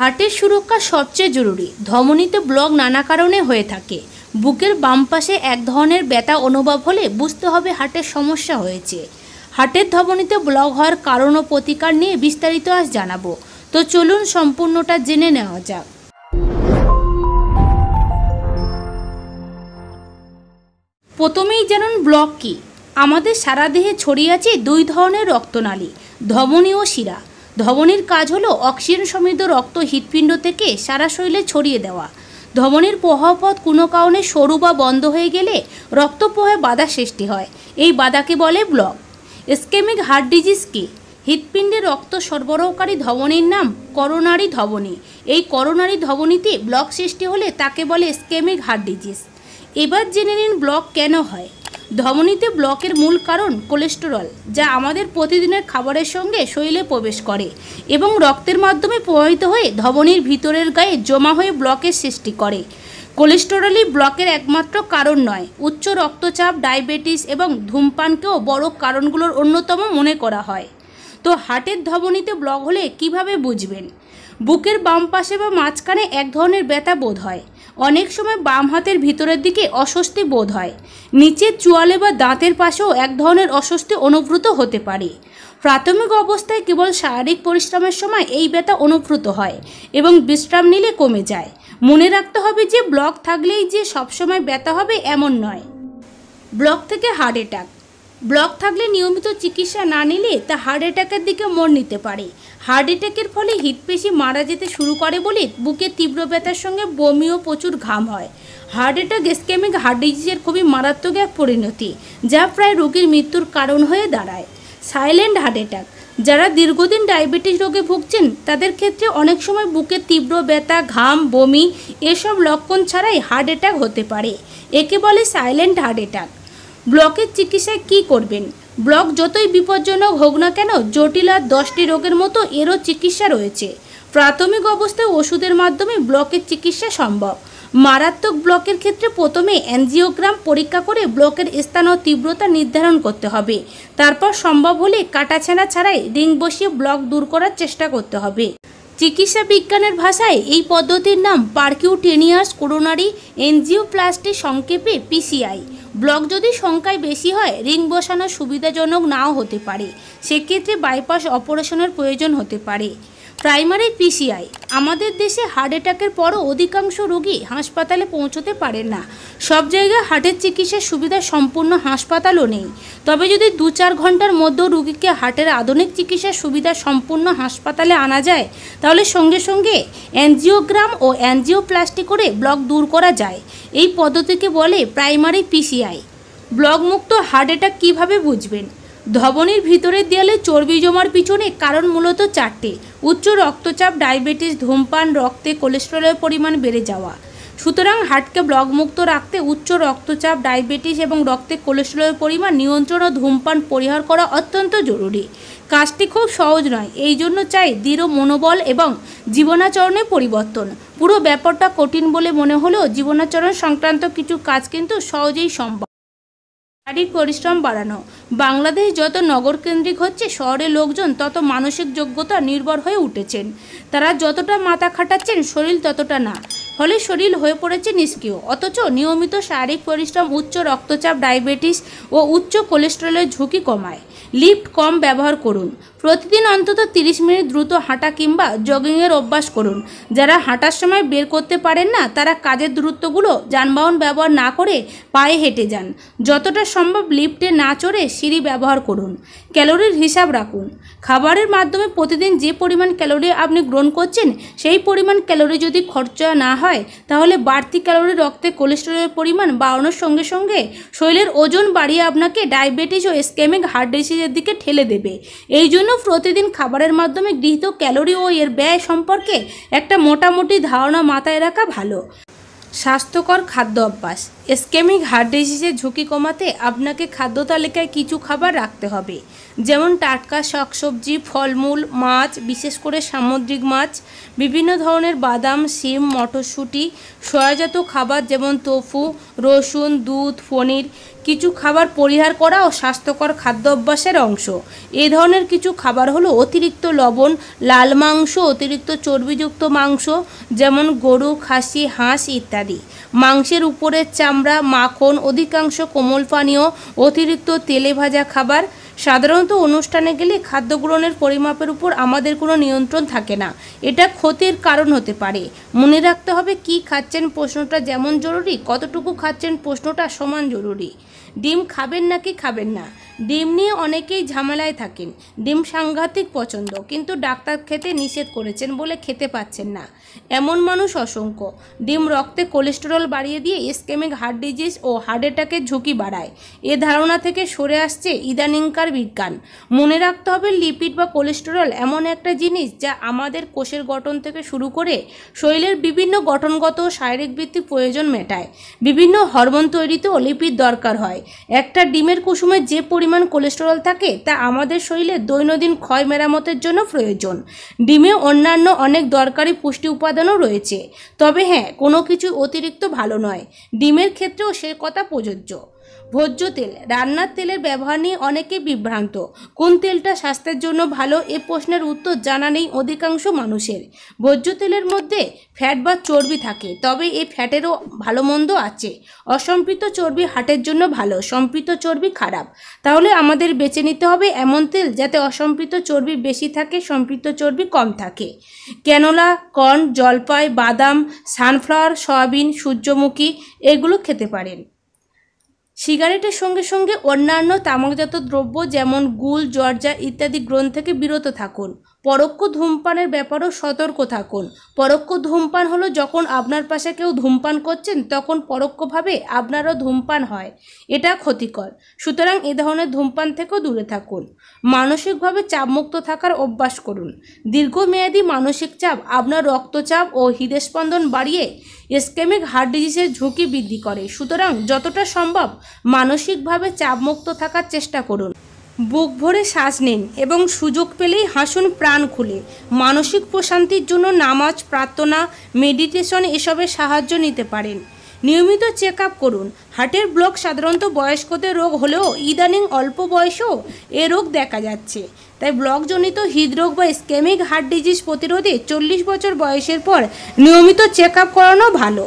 হার্টের সুরক্ষা সবচেয়ে জরুরি। ধমনীতে ব্লক নানা কারণে হয়ে থাকে। বুকের বাম পাশে এক ধরনের ব্যথা অনুভব হলে বুঝতে হবে হার্টের সমস্যা হয়েছে। হার্টের ধমনীতে ব্লক হওয়ার কারণ ও প্রতিকার নিয়ে বিস্তারিত আজ জানাবো। তো চলুন সম্পূর্ণটা জেনে নেওয়া যাক। প্রথমেই জানুন ব্লক কী। আমাদের সারা দেহে ছড়িয়ে আছে দুই ধরনের রক্তনালী, ধমনী ও শিরা। ধমনীর কাজ হলো অক্সিজেন সমৃদ্ধ রক্ত হৃৎপিণ্ড থেকে সারা শরীরে ছড়িয়ে দেওয়া। ধমনীর প্রবাহপথ কোনো কারণে সরু বা বন্ধ হয়ে গেলে রক্তপ্রবাহে বাধা সৃষ্টি হয়। এই বাধাকে বলে ব্লক। ইসকেমিক হার্ট ডিজিজ কি? হৃৎপিণ্ডে রক্ত সরবরাহকারী ধমনীর নাম করোনারি ধমনী। এই করোনারি ধমনীতে ব্লক সৃষ্টি হলে তাকে বলে ইসকেমিক হার্ট ডিজিজ। এবার জেনে নিন ব্লক কেন হয়। ধমনীতে ব্লকের মূল কারণ কোলেস্টেরল, যা আমাদের প্রতিদিনের খাবারের সঙ্গে শরীরে প্রবেশ করে এবং রক্তের মাধ্যমে প্রবাহিত হয়ে ধমনীর ভিতরের গায়ে জমা হয়ে ব্লকের সৃষ্টি করে। কোলেস্টেরলই ব্লকের একমাত্র কারণ নয়, উচ্চ রক্তচাপ, ডায়াবেটিস এবং ধূমপানকেও বড় কারণগুলোর অন্যতম মনে করা হয়। তো হার্টের ধমনীতে ব্লক হলে কিভাবে বুঝবেন? বুকের বাম পাশে বা মাঝখানে এক ধরনের ব্যথা বোধ হয়। অনেক সময় বাম হাতের ভিতরের দিকে অস্বস্তি বোধ হয়। নিচের চোয়ালে বা দাঁতের পাশেও এক ধরনের অস্বস্তি অনুভূত হতে পারে। প্রাথমিক অবস্থায় কেবল শারীরিক পরিশ্রমের সময় এই ব্যথা অনুভূত হয় এবং বিশ্রাম নিলে কমে যায়। মনে রাখতে হবে যে ব্লক থাকলেই যে সবসময় ব্যথা হবে এমন নয়। ব্লক থেকে হার্ট অ্যাটাক। ব্লক থাকলে নিয়মিত চিকিৎসা না নিলে তা হার্ট অ্যাটাকের দিকে মোড় নিতে পারে। হার্ট অ্যাটাকের ফলে হৃৎপেশি মারা যেতে শুরু করে বলে বুকে তীব্র ব্যথার সঙ্গে বমি ও প্রচুর ঘাম হয়। হার্ট অ্যাটাক ইসকেমিক হার্ট ডিজিজের খুবই মারাত্মক এক পরিণতি, যা প্রায় রোগীর মৃত্যুর কারণ হয়ে দাঁড়ায়। Silent heart attack. যারা দীর্ঘদিন ডায়াবেটিস রোগে ভুগছেন তাদের ক্ষেত্রে অনেক সময় বুকে তীব্র ব্যথা, ঘাম, বমি এসব লক্ষণ ছাড়াই হার্ট অ্যাটাক হতে পারে। একে বলে সাইলেন্ট হার্ট অ্যাটাক। ব্লকের চিকিৎসায় কী করবেন? ব্লক যতই বিপজ্জনক হোক না কেন, জটিল আর 10টি রোগের মতো এরও চিকিৎসা রয়েছে। প্রাথমিক অবস্থায় ওষুধের মাধ্যমে ব্লকের চিকিৎসা সম্ভব। মারাত্মক ব্লকের ক্ষেত্রে প্রথমে অ্যাঞ্জিওগ্রাম পরীক্ষা করে ব্লকের স্থান ও তীব্রতা নির্ধারণ করতে হবে। তারপর সম্ভব হলে কাটাছেঁড়া ছাড়াই রিং বসিয়ে ব্লক দূর করার চেষ্টা করতে হবে। চিকিৎসা বিজ্ঞানের ভাষায় এই পদ্ধতির নাম পারকিউটেনিয়াস করোনারি এনজিওপ্লাস্টি, সংক্ষেপে পিসিআই। ব্লক যদি সংখ্যায় বেশি হয় রিং বসানো সুবিধাজনক নাও হতে পারে। সেক্ষেত্রে বাইপাস অপারেশনের প্রয়োজন হতে পারে। Primary PCI. আমাদের দেশে হার্ট অ্যাটাকের পরও অধিকাংশ রোগী হাসপাতালে পৌঁছতে পারেন না। সব জায়গায় হার্টের চিকিৎসার সুবিধা সম্পূর্ণ হাসপাতালও নেই। তবে যদি 2-4 ঘন্টার মধ্যেও রোগীকে হার্টের আধুনিক চিকিৎসার সুবিধা সম্পূর্ণ হাসপাতালে আনা যায় তাহলে সঙ্গে সঙ্গে অ্যাঞ্জিওগ্রাম ও অ্যাঞ্জিওপ্লাস্টি করে ব্লক দূর করা যায়। এই পদ্ধতিকে বলে প্রাইমারি পিসিআই। ব্লকমুক্ত হার্ট অ্যাটাক কীভাবে বুঝবেন? ধমনীর ভিতরের দেয়ালে চর্বি জমার পিছনে কারণ মূলত 4টে: উচ্চ রক্তচাপ, ডায়াবেটিস, ধূমপান, রক্তে কোলেস্টেরলের পরিমাণ বেড়ে যাওয়া। সুতরাং হার্টকে ব্লকমুক্ত রাখতে উচ্চ রক্তচাপ, ডায়াবেটিস এবং রক্তে কোলেস্টেরলের পরিমাণ নিয়ন্ত্রণ ও ধূমপান পরিহার করা অত্যন্ত জরুরি। কাজটি খুব সহজ নয়, এই জন্য চাই দৃঢ় মনোবল এবং জীবনাচরণে পরিবর্তন। পুরো ব্যাপারটা কঠিন বলে মনে হলেও জীবনাচরণ সংক্রান্ত কিছু কাজ কিন্তু সহজেই সম্ভব। শারীরিক পরিশ্রম বাড়ানো। বাংলাদেশ যত নগরকেন্দ্রিক হচ্ছে, শহরের লোকজন তত মানসিক যোগ্যতা নির্ভর হয়ে উঠেছেন। তারা যতটা মাথা খাটাচ্ছেন শরীর ততটা না, ফলে শরীর হয়ে পড়েছে নিষ্ক্রিয়। অথচ নিয়মিত শারীরিক পরিশ্রম উচ্চ রক্তচাপ, ডায়াবেটিস ও উচ্চ কোলেস্টেরলের ঝুঁকি কমায়। লিফট কম ব্যবহার করুন। প্রতিদিন অন্তত 30 মিনিট দ্রুত হাঁটা কিংবা জগিংয়ের অভ্যাস করুন। যারা হাঁটার সময় বের করতে পারেন না তারা কাজের দূরত্বগুলো যানবাহন ব্যবহার না করে পায়ে হেঁটে যান। যতটা সম্ভব লিফটে না চড়ে সিঁড়ি ব্যবহার করুন। ক্যালোরির হিসাব রাখুন। খাবারের মাধ্যমে প্রতিদিন যে পরিমাণ ক্যালোরি আপনি গ্রহণ করছেন সেই পরিমাণ ক্যালোরি যদি খরচা না হয় তাহলে বাড়তি ক্যালোরি রক্তে কোলেস্টেরলের পরিমাণ বাড়ানোর সঙ্গে সঙ্গে শরীরের ওজন বাড়িয়ে আপনাকে ডায়াবেটিস ও ইসকেমিক হার্ট ডিজিজের দিকে ঠেলে দেবে। এই জন্য প্রতিদিন খাবারের মাধ্যমে গৃহীত ক্যালোরি ও এর ব্যয় সম্পর্কে একটা মোটামুটি ধারণা মাথায় রাখা ভালো। স্বাস্থ্যকর খাদ্য অভ্যাস। ইসকেমিক হার্ট ডিজিজের ঝুঁকি কমাতে আপনাকে খাদ্য তালিকায় কিছু খাবার রাখতে হবে, যেমন টাটকা শাকসবজি, ফলমূল, মাছ, বিশেষ করে সামুদ্রিক মাছ, বিভিন্ন ধরনের বাদাম, শিম, মটরশুঁটি, সয়াজাত খাবার যেমন তোফু, রসুন, দুধ, পনির, কিছু খাবার পরিহার করা ও স্বাস্থ্যকর খাদ্য অভ্যাসের অংশ। এই ধরনের কিছু খাবার হলো অতিরিক্ত লবণ, লাল মাংস, অতিরিক্ত চর্বিযুক্ত মাংস যেমন গরু, খাসি, হাঁস ইত্যাদি, মাংসের উপরের চামড়া, মাখন, অধিকাংশ কোমল পানীয়, অতিরিক্ত তেলে ভাজা খাবার। সাধারণত অনুষ্ঠানে গেলে খাদ্য গ্রহণের পরিমাপের উপর আমাদের কোনো নিয়ন্ত্রণ থাকে না, এটা ক্ষতির কারণ হতে পারে। মনে রাখতে হবে কি খাচ্ছেন প্রশ্নটা যেমন জরুরি, কতটুকু খাচ্ছেন প্রশ্নটা সমান জরুরি। ডিম খাবেন নাকি খাবেন না, ডিম নিয়ে অনেকেই ঝামেলায় থাকেন। ডিম সাংঘাতিক পছন্দ, কিন্তু ডাক্তার খেতে নিষেধ করেছেন বলে খেতে পাচ্ছেন না, এমন মানুষ অসংখ্য। ডিম রক্তে কোলেস্টেরল বাড়িয়ে দিয়ে ইসকেমিক হার্ট ডিজিজ ও হার্ট অ্যাটাকের ঝুঁকি বাড়ায়। এ ধারণা থেকে সরে আসছে ইদানিংকার বিজ্ঞান। মনে রাখতে হবে লিপিড বা কোলেস্টেরল এমন একটা জিনিস যা আমাদের কোষের গঠন থেকে শুরু করে শরীরের বিভিন্ন গঠনগত ও শারীরিক ভিত্তিক প্রয়োজন মেটায়। বিভিন্ন হরমোন তৈরিতেও লিপিড দরকার হয়। একটা ডিমের কুসুমে যে পরিমাণ কোলেস্টেরল থাকে তা আমাদের শরীরে দৈনন্দিন ক্ষয় মেরামতের জন্য প্রয়োজন। ডিমে অন্যান্য অনেক দরকারি পুষ্টি উপাদানও রয়েছে, তবে হ্যাঁ, কোনো কিছু অতিরিক্ত ভালো নয়। ডিমের ক্ষেত্রেও সে কথা প্রযোজ্য। ভোজ্য তেল, রান্নার তেলের ব্যবহার নিয়ে অনেকে বিভ্রান্ত। কোন তেলটা স্বাস্থ্যের জন্য ভালো এ প্রশ্নের উত্তর জানা নেই অধিকাংশ মানুষের। ভোজ্য তেলের মধ্যে ফ্যাট বা চর্বি থাকে, তবে এই ফ্যাটেরও ভালো মন্দ আছে। অসম্পৃক্ত চর্বি হার্টের জন্য ভালো, সম্পৃক্ত চর্বি খারাপ। তাহলে আমাদের বেছে নিতে হবে এমন তেল যাতে অসম্পৃক্ত চর্বি বেশি থাকে, সম্পৃক্ত চর্বি কম থাকে। ক্যানোলা, কর্ন, জলপাই, বাদাম, সানফ্লাওয়ার, সয়াবিন, সূর্যমুখী এগুলো খেতে পারেন। সিগারেটের সঙ্গে সঙ্গে অন্যান্য তামাকজাত দ্রব্য যেমন গুল, জর্দা ইত্যাদি গ্রহণ থেকে বিরত থাকুন। পরোক্ষ ধূমপানের ব্যাপারেও সতর্ক থাকুন। পরোক্ষ ধূমপান হলো যখন আপনার পাশে কেউ ধূমপান করছেন তখন পরোক্ষভাবে আপনারও ধূমপান হয়, এটা ক্ষতিকর। সুতরাং এ ধরনের ধূমপান থেকেও দূরে থাকুন। মানসিকভাবে চাপমুক্ত থাকার অভ্যাস করুন। দীর্ঘমেয়াদী মানসিক চাপ আপনার রক্তচাপ ও হৃদস্পন্দন বাড়িয়ে ইসকেমিক হার্ট ডিজিজের ঝুঁকি বৃদ্ধি করে। সুতরাং যতটা সম্ভব মানসিকভাবে চাপমুক্ত থাকার চেষ্টা করুন। বুক ভরে শ্বাস নিন এবং সুযোগ পেলেই হাসুন প্রাণ খুলে। মানসিক প্রশান্তির জন্য নামাজ, প্রার্থনা, মেডিটেশন এসবের সাহায্য নিতে পারেন। নিয়মিত চেক আপ করুন। হার্টের ব্লক সাধারণত বয়স্কদের রোগ হলেও ইদানিং অল্প বয়সেও এ রোগ দেখা যাচ্ছে। তাই ব্লকজনিত হৃদরোগ বা ইসকেমিক হার্ট ডিজিজ প্রতিরোধে 40 বছর বয়সের পর নিয়মিত চেক আপ করানো ভালো।